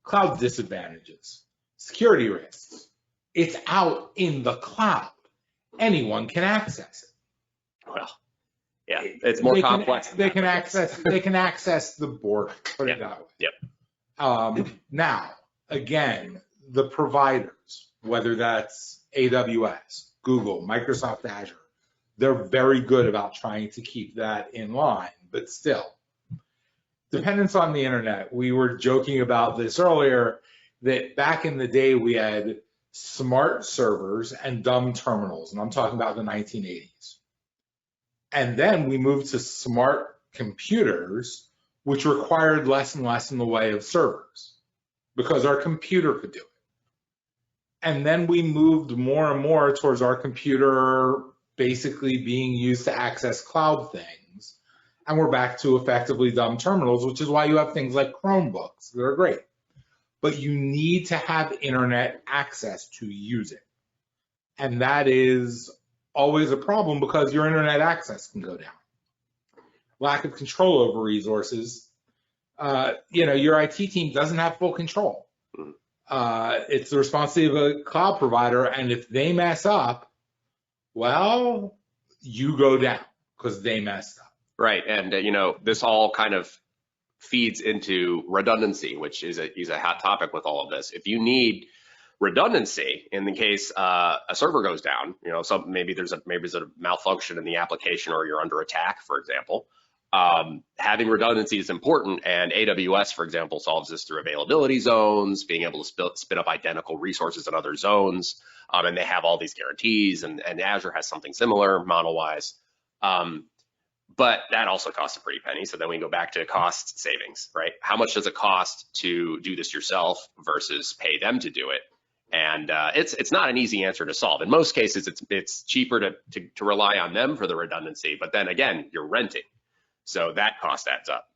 Cloud disadvantages, security risks. It's out in the cloud. Anyone can access it. Well, yeah, it's more complex. They can access the border. Put it that way. Yep. Now, again, the providers, whether that's AWS, Google, Microsoft Azure, they're very good about trying to keep that in line, but still, dependence on the internet. We were joking about this earlier, that back in the day we had smart servers and dumb terminals, and I'm talking about the 1980s. And then we moved to smart computers, which required less and less in the way of servers because our computer could do it. And then we moved more and more towards our computer basically being used to access cloud things. And we're back to effectively dumb terminals, which is why you have things like Chromebooks that are great. But you need to have internet access to use it. And that is always a problem because your internet access can go down. Lack of control over resources. Your IT team doesn't have full control. It's the responsibility of a cloud provider, and if they mess up, well, you go down because they messed up. Right, and this all kind of feeds into redundancy, which is a hot topic with all of this. If you need redundancy in the case a server goes down, maybe there's a malfunction in the application or you're under attack, for example. Having redundancy is important, and AWS, for example, solves this through availability zones, being able to spin up identical resources in other zones, and they have all these guarantees, and Azure has something similar model-wise. But that also costs a pretty penny. So then we go back to cost savings, right? How much does it cost to do this yourself versus pay them to do it? And it's not an easy answer to solve. In most cases, it's cheaper to rely on them for the redundancy, but then again, you're renting. So that cost adds up.